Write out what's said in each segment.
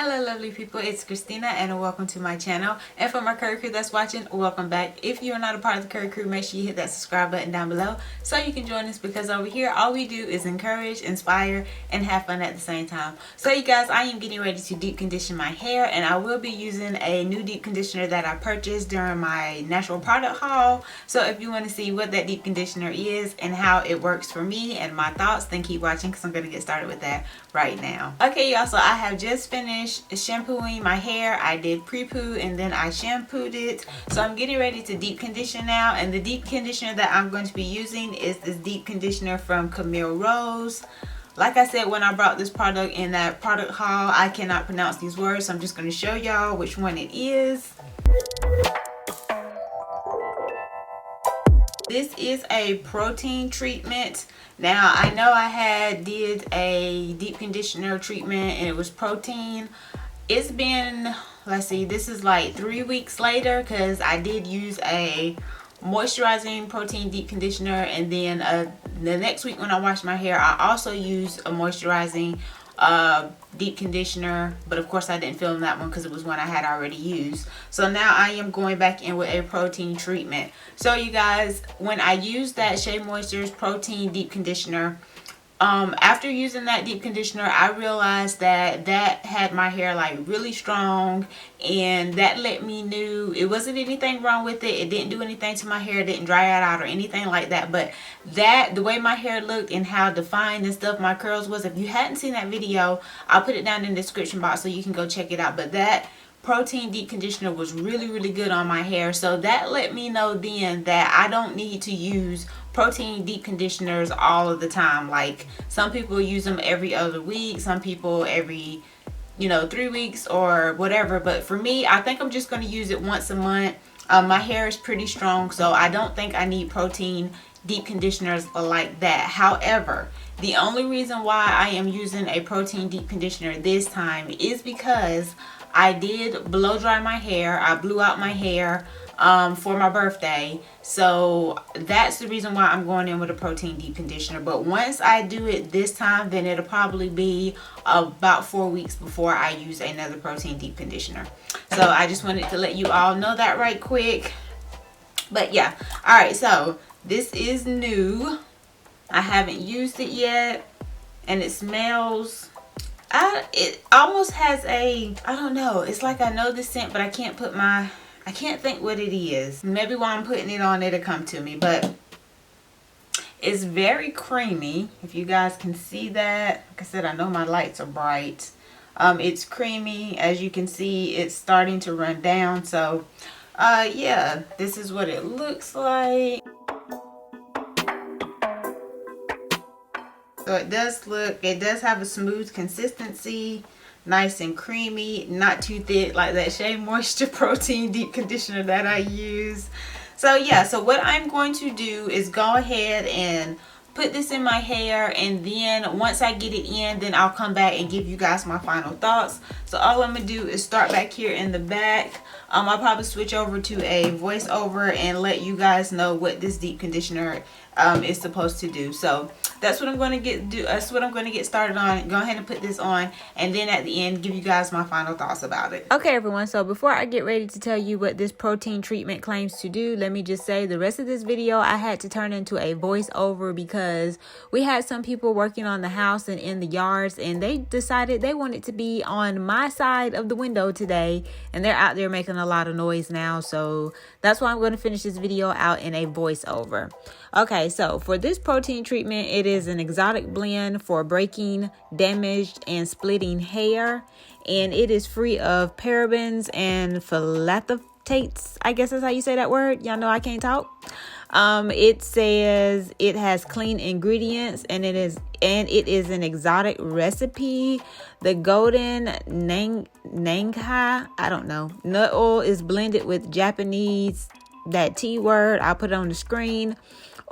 Hello lovely people, it's Christina and welcome to my channel. And for my Curry crew that's watching, welcome back. If you're not a part of the Curry crew, make sure you hit that subscribe button down below so you can join us, because over here all we do is encourage, inspire, and have fun at the same time. So you guys, I am getting ready to deep condition my hair, and I will be using a new deep conditioner that I purchased during my natural product haul. So if you want to see what that deep conditioner is and how it works for me and my thoughts, then keep watching because I'm going to get started with that right now. Okay y'all, so I have just finished shampooing my hair. I did pre-poo and then I shampooed it. So I'm getting ready to deep condition now, and the deep conditioner that I'm going to be using is this deep conditioner from Camillerose. Like I said, when I brought this product in that product haul, I cannot pronounce these words, so I'm just going to show y'all which one it is. This is a protein treatment. Now I know I did a deep conditioner treatment and it was protein. It's been, let's see, this is like 3 weeks later, because I did use a moisturizing protein deep conditioner, and then the next week when I washed my hair I also used a moisturizing deep conditioner, but of course I didn't film that one because it was one I had already used. So now I am going back in with a protein treatment. So you guys, when I used that Shea Moisture's protein deep conditioner, after using that deep conditioner, I realized that had my hair like really strong, and that let me know it wasn't anything wrong with it. It didn't do anything to my hair, it didn't dry it out or anything like that, but the way my hair looked and how defined and stuff my curls was, if you hadn't seen that video, I'll put it down in the description box so you can go check it out. But that protein deep conditioner was really good on my hair, so that let me know then that I don't need to use protein deep conditioners all of the time. Like some people use them every other week, some people every 3 weeks or whatever, but for me, I think I'm just going to use it once a month. My hair is pretty strong, so I don't think I need protein deep conditioners like that. However, the only reason why I am using a protein deep conditioner this time is because I did blow dry my hair. I blew out my hair for my birthday, so that's the reason why I'm going in with a protein deep conditioner. But once I do it this time, then it'll probably be about 4 weeks before I use another protein deep conditioner. So I just wanted to let you all know that right quick. But yeah, all right, so this is new. I haven't used it yet, and it smells, it almost has a, I don't know, it's like I know the scent, but I can't think what it is. Maybe while I'm putting it on, it'll come to me. But it's very creamy, if you guys can see that. Like I said, I know my lights are bright. It's creamy. As you can see, it's starting to run down. So yeah, this is what it looks like. So it does have a smooth consistency, nice and creamy, not too thick like that Shea Moisture protein deep conditioner that I use. So yeah, so what I'm going to do is go ahead and put this in my hair, and then once I get it in, then I'll come back and give you guys my final thoughts. So all I'm gonna do is start back here in the back. I'll probably switch over to a voiceover and let you guys know what this deep conditioner is supposed to do. So that's what I'm going to get started on. Go ahead and put this on, and then at the end give you guys my final thoughts about it. Okay everyone, so before I get ready to tell you what this protein treatment claims to do, let me just say the rest of this video I had to turn into a voiceover because we had some people working on the house and in the yards, and they decided they wanted to be on my side of the window today, and they're out there making a lot of noise now. So that's why I'm going to finish this video out in a voiceover. Okay, so for this protein treatment, it is an exotic blend for breaking, damaged, and splitting hair, and it is free of parabens and phthalates. I guess that's how you say that word. Y'all know I can't talk. It says it has clean ingredients, and it is an exotic recipe. The golden Nangai, I don't know, nut oil is blended with Japanese, that T word, I'll put it on the screen,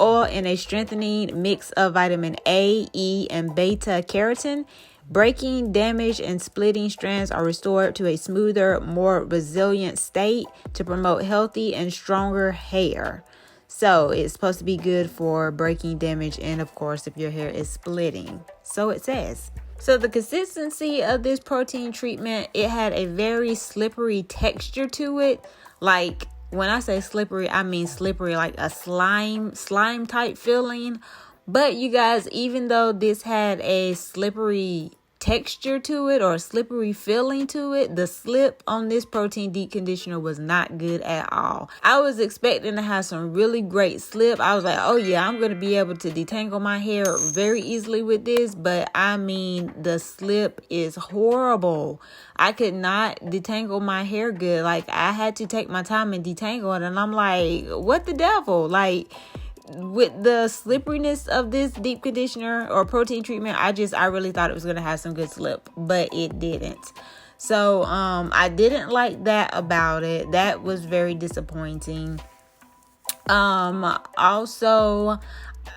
oil in a strengthening mix of vitamin A, E, and beta carotene. Breaking, damaged, and splitting strands are restored to a smoother, more resilient state to promote healthy and stronger hair. So it's supposed to be good for breaking, damage, and of course if your hair is splitting. So it says. So the consistency of this protein treatment, it had a very slippery texture to it. Like, when I say slippery, I mean slippery, like a slime type feeling. But you guys, even though this had a slippery texture to it or a slippery feeling to it, the slip on this protein deep conditioner was not good at all. I was expecting to have some really great slip. I was like, oh yeah, I'm going to be able to detangle my hair very easily with this, but I mean, the slip is horrible. I could not detangle my hair good. Like, I had to take my time and detangle it, and I'm like, what the devil? Like, with the slipperiness of this deep conditioner or protein treatment, I really thought it was going to have some good slip, but it didn't. So I didn't like that about it. That was very disappointing. Also,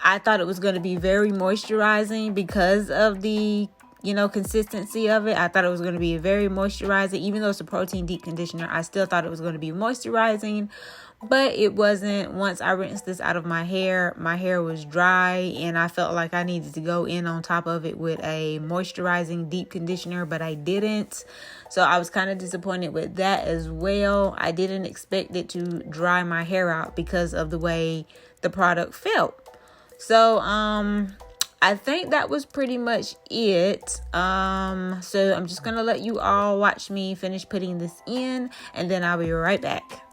I thought it was going to be very moisturizing because of the consistency of it. I thought it was going to be very moisturizing. Even though it's a protein deep conditioner, I still thought it was going to be moisturizing, but it wasn't. Once I rinsed this out of my hair was dry, and I felt like I needed to go in on top of it with a moisturizing deep conditioner, but I didn't. So I was kind of disappointed with that as well. I didn't expect it to dry my hair out because of the way the product felt. So, I think that was pretty much it. So I'm just going to let you all watch me finish putting this in, and then I'll be right back.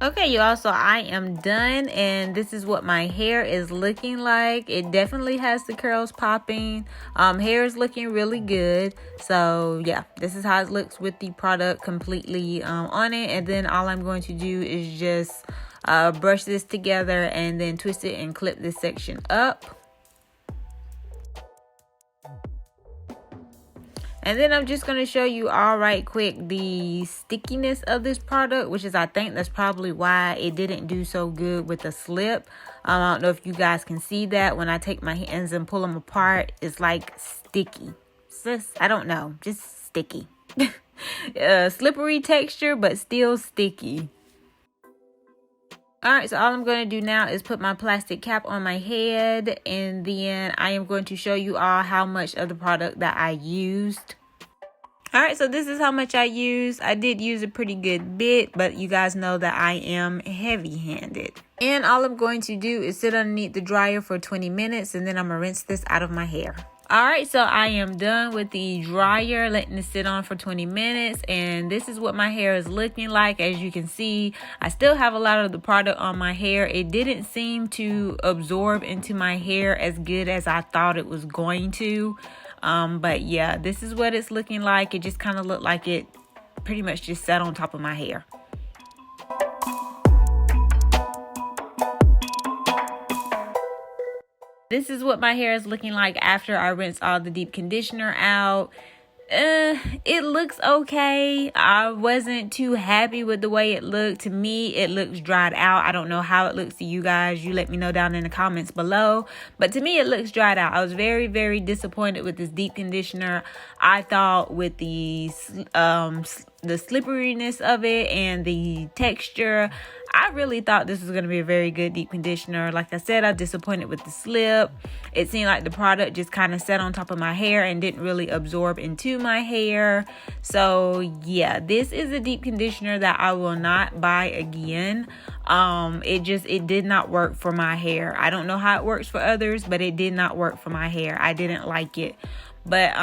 Okay, y'all, so I am done, and this is what my hair is looking like. It definitely has the curls popping. Hair is looking really good. So yeah, this is how it looks with the product completely on it. And then all I'm going to do is just brush this together and then twist it and clip this section up. And then I'm just going to show you all right quick the stickiness of this product, which is, I think that's probably why it didn't do so good with the slip. I don't know if you guys can see that. When I take my hands and pull them apart, it's like sticky. I don't know, just sticky. Slippery texture, but still sticky. All right, so all I'm going to do now is put my plastic cap on my head, and then I am going to show you all how much of the product that I used. All right, so this is how much I used. I did use a pretty good bit, but you guys know that I am heavy-handed. And all I'm going to do is sit underneath the dryer for 20 minutes, and then I'm going to rinse this out of my hair. All right, so I am done with the dryer, letting it sit on for 20 minutes. And this is what my hair is looking like. As you can see, I still have a lot of the product on my hair. It didn't seem to absorb into my hair as good as I thought it was going to. But yeah, this is what it's looking like. It just kind of looked like it pretty much just sat on top of my hair. This is what my hair is looking like after I rinse all the deep conditioner out. It looks okay. I wasn't too happy with the way it looked. To me, it looks dried out. I don't know how it looks to you guys. You let me know down in the comments below. But to me, it looks dried out. I was very, very disappointed with this deep conditioner. I thought with the slipperiness of it and the texture, I really thought this was going to be a very good deep conditioner. Like I said, I'm disappointed with the slip. It seemed like the product just kind of sat on top of my hair and didn't really absorb into my hair. So yeah, this is a deep conditioner that I will not buy again. It did not work for my hair. I don't know how it works for others, but it did not work for my hair. I didn't like it. But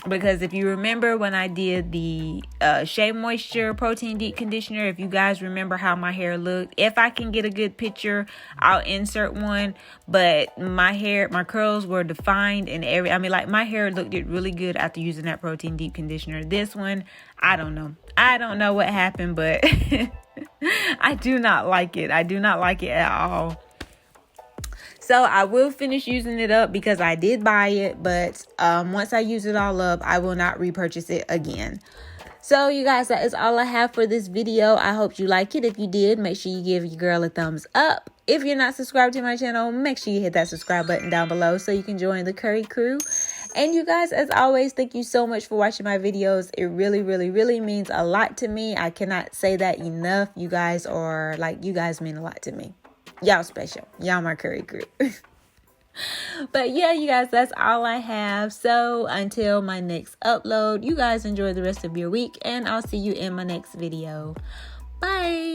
because if you remember when I did the Shea Moisture Protein Deep Conditioner, if you guys remember how my hair looked, if I can get a good picture, I'll insert one. But my curls were defined and like my hair looked really good after using that Protein Deep Conditioner. This one, I don't know. I don't know what happened, but I do not like it. I do not like it at all. So I will finish using it up because I did buy it, but once I use it all up, I will not repurchase it again. So you guys, that is all I have for this video. I hope you like it. If you did, make sure you give your girl a thumbs up. If you're not subscribed to my channel, make sure you hit that subscribe button down below so you can join the Curry crew. And you guys, as always, thank you so much for watching my videos. It really, really, really means a lot to me. I cannot say that enough. You guys mean a lot to me. Y'all special. Y'all my curry group. But yeah, you guys, that's all I have. So until my next upload, you guys enjoy the rest of your week, and I'll see you in my next video. Bye.